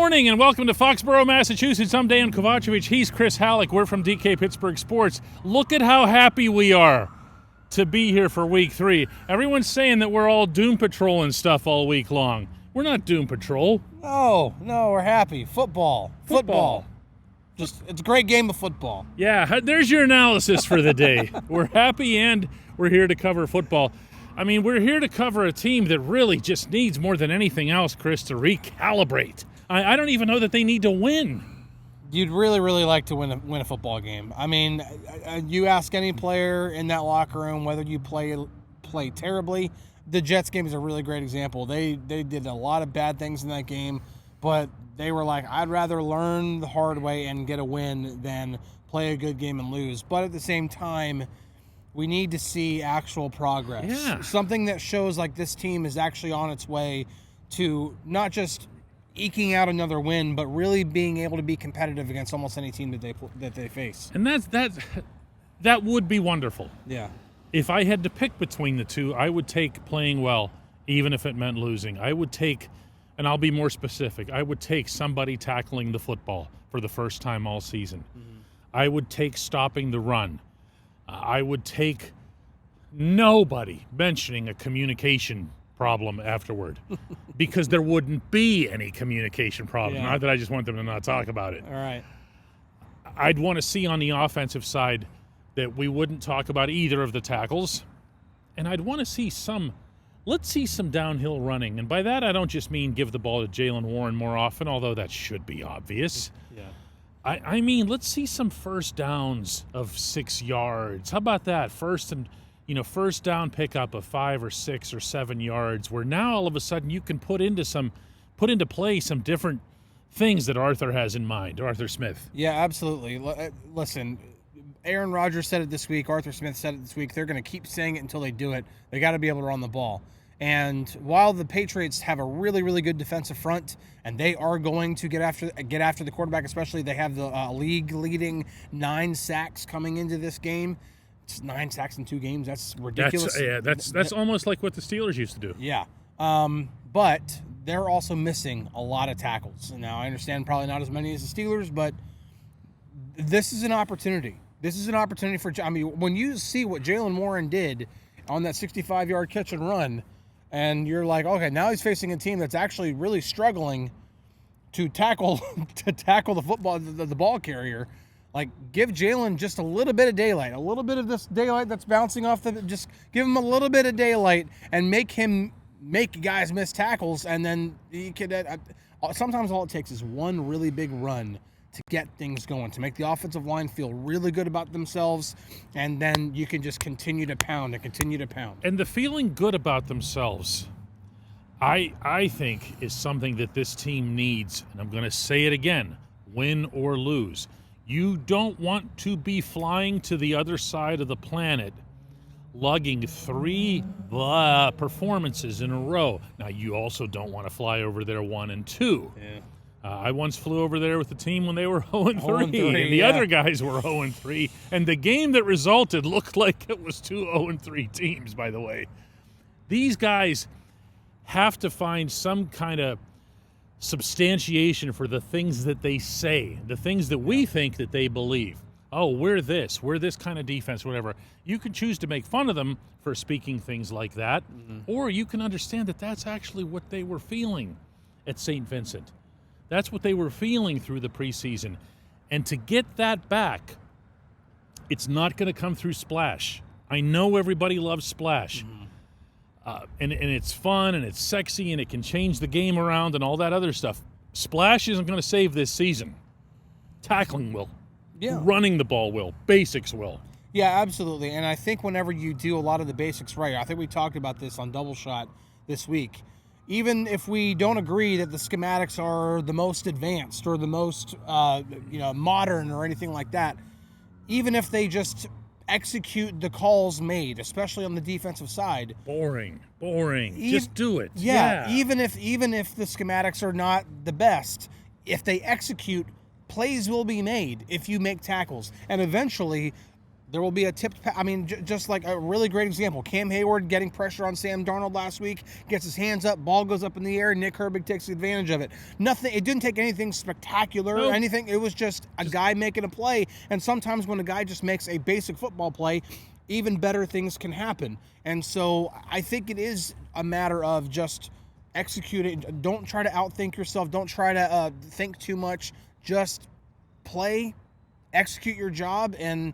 morning and welcome to Foxborough, Massachusetts. I'm Dejan Kovacevic. He's Chris Halleck. We're from DK Pittsburgh Sports. Look at how happy we are to be here for week 3. Everyone's saying that we're all doom patrolling stuff all week long. We're not doom patrol. No, we're happy. Football. Just, it's a great game of football. Yeah, there's your analysis for the day. We're happy and we're here to cover football. I mean, we're here to cover a team that really just needs more than anything else, Chris, to recalibrate. I don't even know that they need to win. You'd really, really like to win a football game. I mean, you ask any player in that locker room whether you play terribly. The Jets game is a really great example. They did a lot of bad things in that game, but they were like, I'd rather learn the hard way and get a win than play a good game and lose. But at the same time, we need to see actual progress. Yeah. Something that shows like this team is actually on its way to not just eking out another win, but really being able to be competitive against almost any team that they face. And that would be wonderful. Yeah. If I had to pick between the two, I would take playing well, even if it meant losing. I would take, and I'll be more specific, I would take somebody tackling the football for the first time all season. Mm-hmm. I would take stopping the run. I would take nobody mentioning a communication problem afterward because there wouldn't be any communication problem. Yeah. Not that I just want them to not talk about it. All right. I'd want to see on the offensive side that we wouldn't talk about either of the tackles. And I'd want to see let's see some downhill running. And by that, I don't just mean give the ball to Jaylen Warren more often, although that should be obvious. Yeah. I mean, let's see some first downs of 6 yards. How about that? First down pickup of 5 or 6 or 7 yards, where now all of a sudden you can put into play some different things that Arthur has in mind, Arthur Smith. Yeah, absolutely. Listen, Aaron Rodgers said it this week. Arthur Smith said it this week. They're going to keep saying it until they do it. They got to be able to run the ball. And while the Patriots have a really, really good defensive front, and they are going to get after the quarterback, especially they have the league-leading 9 sacks coming into this game. It's 9 sacks in 2 games. That's ridiculous. That's almost like what the Steelers used to do. Yeah. But they're also missing a lot of tackles. Now, I understand probably not as many as the Steelers, but this is an opportunity. This is an opportunity when you see what Jaylen Warren did on that 65-yard catch and run, and you're like, okay, now he's facing a team that's actually really struggling to tackle the ball carrier. Like, give Jaylen just a little bit of daylight, a little bit of this daylight that's bouncing off just give him a little bit of daylight and make guys miss tackles, and then you could. Sometimes all it takes is one really big run to get things going, to make the offensive line feel really good about themselves, and then you can just continue to pound. And the feeling good about themselves, I think, is something that this team needs, and I'm going to say it again, win or lose. You don't want to be flying to the other side of the planet lugging 3 performances in a row. Now, you also don't want to fly over there 1 and 2. Yeah. I once flew over there with the team when they were 0-3, and the yeah. other guys were 0-3, and the game that resulted looked like it was 2 0-3 teams, by the way. These guys have to find some kind of substantiation for the things that they say, the things that we think that they believe. Oh, we're this kind of defense, whatever. You can choose to make fun of them for speaking things like that, or you can understand that that's actually what they were feeling at St. Vincent. That's what they were feeling through the preseason. And to get that back, it's not going to come through splash. I know everybody loves splash. And it's fun and it's sexy and it can change the game around and all that other stuff. Splash isn't going to save this season. Tackling will. Yeah. Running the ball will. Basics will. Yeah, absolutely. And I think whenever you do a lot of the basics right, I think we talked about this on Double Shot this week. Even if we don't agree that the schematics are the most advanced or the most modern or anything like that, even if they just execute the calls made, especially on the defensive side. Boring. Just do it. Yeah. Even if the schematics are not the best, if they execute, plays will be made if you make tackles. And eventually There will be a tipped pass. I mean, just like a really great example. Cam Hayward getting pressure on Sam Darnold last week, gets his hands up, ball goes up in the air, Nick Herbig takes advantage of it. Nothing. It didn't take anything spectacular or anything. It was just a guy making a play. And sometimes when a guy just makes a basic football play, even better things can happen. And so I think it is a matter of just executing. Don't try to outthink yourself. Don't try to think too much. Just play, execute your job, and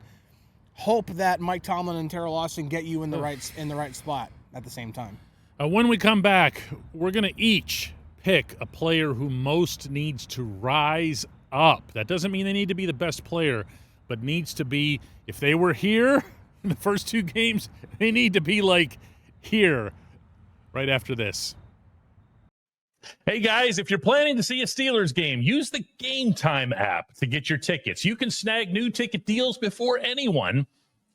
hope that Mike Tomlin and Terrell Austin get you in the right spot at the same time. When we come back, we're going to each pick a player who most needs to rise up. That doesn't mean they need to be the best player, but needs to be, if they were here in the first 2 games, they need to be like here right after this. Hey guys, if you're planning to see a Steelers game, use the Game Time app to get your tickets. You can snag new ticket deals before anyone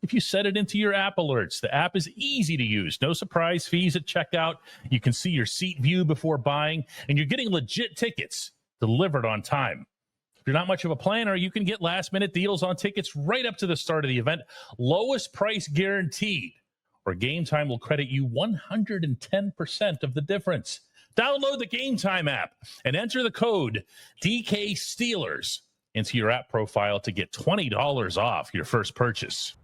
if you set it into your app alerts. The app is easy to use. No surprise fees at checkout. You can see your seat view before buying, and you're getting legit tickets delivered on time. If you're not much of a planner, you can get last-minute deals on tickets right up to the start of the event. Lowest price guaranteed, or Game Time will credit you 110% of the difference. Download the Game Time app and enter the code DK Steelers into your app profile to get $20 off your first purchase.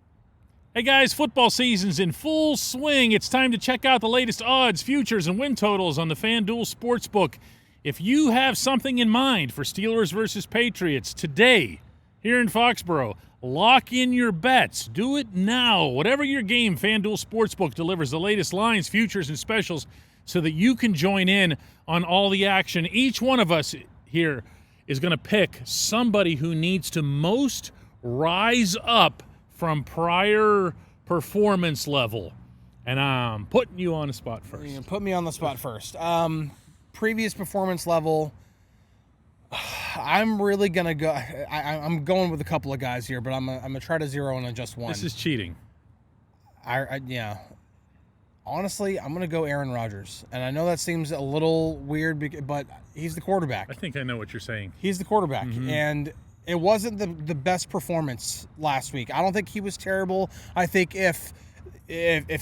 Hey guys, football season's in full swing. It's time to check out the latest odds, futures, and win totals on the FanDuel Sportsbook. If you have something in mind for Steelers versus Patriots today here in Foxborough, lock in your bets. Do it now. Whatever your game, FanDuel Sportsbook delivers the latest lines, futures, and specials so that you can join in on all the action. Each one of us here is going to pick somebody who needs to most rise up from prior performance level. And I'm putting you on the spot first. You put me on the spot first. Previous performance level, I'm really going to go. I'm going with a couple of guys here, but I'm going to try to zero in on just one. This is cheating. Yeah. Honestly, I'm going to go Aaron Rodgers. And I know that seems a little weird, but he's the quarterback. I think I know what you're saying. He's the quarterback. Mm-hmm. And it wasn't the best performance last week. I don't think he was terrible. I think if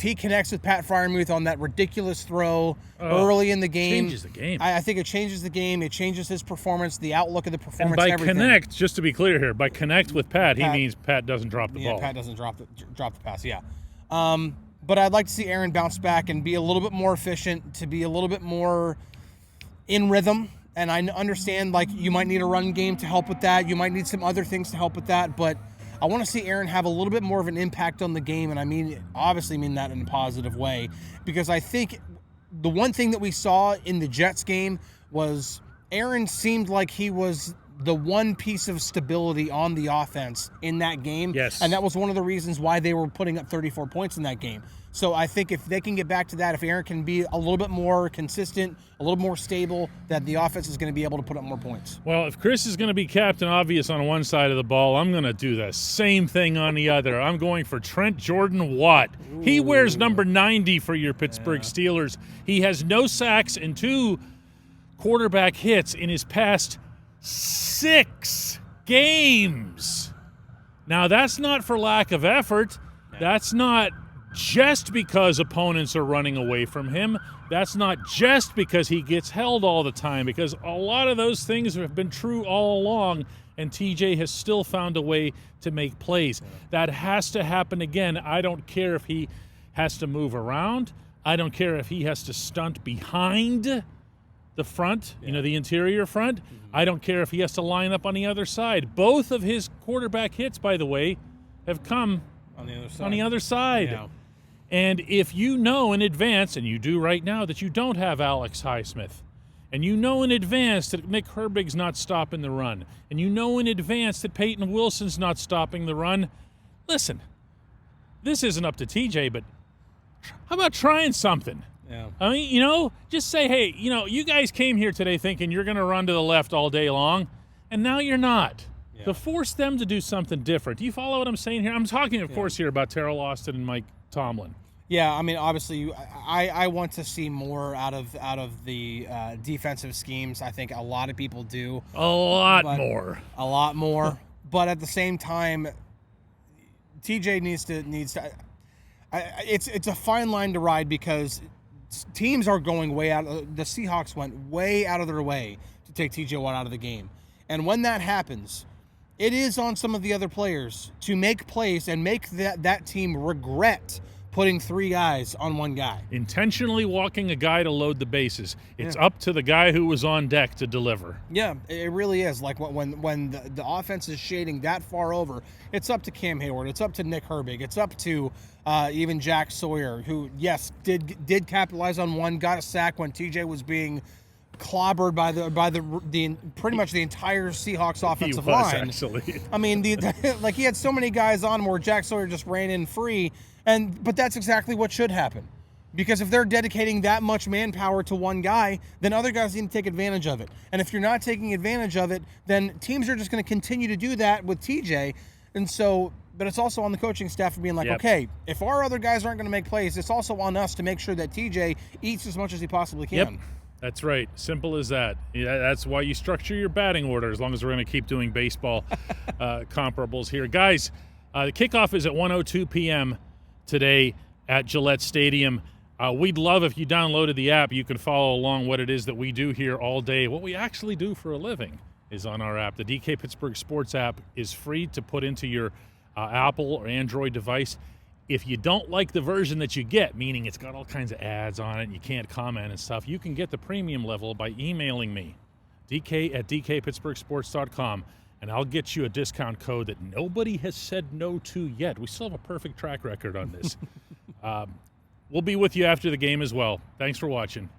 he connects with Pat Freiermuth on that ridiculous throw early in the game, changes the game. I think it changes the game. It changes his performance, the outlook of the performance, and by everything. connect, just to be clear here, by connect with Pat, he means Pat doesn't drop the ball. Yeah, Pat doesn't drop the pass, yeah. But I'd like to see Aaron bounce back and be a little bit more efficient, to be a little bit more in rhythm. And I understand, like, you might need a run game to help with that. You might need some other things to help with that. But I want to see Aaron have a little bit more of an impact on the game. And obviously mean that in a positive way. Because I think the one thing that we saw in the Jets game was Aaron seemed like he was the one piece of stability on the offense in that game. Yes. And that was one of the reasons why they were putting up 34 points in that game. So I think if they can get back to that, if Aaron can be a little bit more consistent, a little more stable, that the offense is going to be able to put up more points. Well, if Chris is going to be Captain Obvious on one side of the ball, I'm going to do the same thing on the other. I'm going for Trent Jordan Watt. Ooh. He wears number 90 for your Pittsburgh Steelers. He has no sacks and 2 quarterback hits in his past 6 games. Now, that's not for lack of effort. That's not just because opponents are running away from him. That's not just because he gets held all the time, because a lot of those things have been true all along, and TJ has still found a way to make plays. That has to happen again. I don't care if he has to move around. I don't care if he has to stunt behind the front, the interior front. I don't care if he has to line up on the other side. Both of his quarterback hits, by the way, have come on the other side. Yeah. And if you know in advance, and you do right now, that you don't have Alex Highsmith, and you know in advance that Nick Herbig's not stopping the run, and you know in advance that Peyton Wilson's not stopping the run, listen, this isn't up to TJ, but how about trying something? Yeah. I mean, just say, hey, you guys came here today thinking you're going to run to the left all day long, and now you're not. Yeah. To force them to do something different. Do you follow what I'm saying here? I'm talking, of course, here about Terrell Austin and Mike Tomlin. Yeah, I mean, obviously, I want to see more out of the defensive schemes. I think a lot of people do. A lot more. But at the same time, TJ needs to. It's a fine line to ride because teams are going way out. The Seahawks went way out of their way to take TJ Watt out of the game, and when that happens, it is on some of the other players to make plays and make that team regret putting 3 guys on 1 guy. Intentionally walking a guy to load the bases. It's up to the guy who was on deck to deliver. Yeah, it really is. Like when the offense is shading that far over, it's up to Cam Hayward. It's up to Nick Herbig. It's up to even Jack Sawyer, who, yes, did capitalize on 1, got a sack when TJ was being clobbered by the pretty much the entire Seahawks offensive line. Actually. I mean, like he had so many guys on where Jack Sawyer just ran in free, but that's exactly what should happen. Because if they're dedicating that much manpower to 1 guy, then other guys need to take advantage of it. And if you're not taking advantage of it, then teams are just going to continue to do that with TJ. And so, but it's also on the coaching staff for being like, okay, if our other guys aren't going to make plays, it's also on us to make sure that TJ eats as much as he possibly can. Yep. That's right. Simple as that. Yeah, that's why you structure your batting order, as long as we're going to keep doing baseball comparables here. Guys, the kickoff is at 1:02 p.m. today at Gillette Stadium. We'd love if you downloaded the app. You can follow along what it is that we do here all day. What we actually do for a living is on our app. The DK Pittsburgh Sports app is free to put into your Apple or Android device. If you don't like the version that you get, meaning it's got all kinds of ads on it and you can't comment and stuff, you can get the premium level by emailing me, dk@dkpittsburghsports.com, and I'll get you a discount code that nobody has said no to yet. We still have a perfect track record on this. We'll be with you after the game as well. Thanks for watching.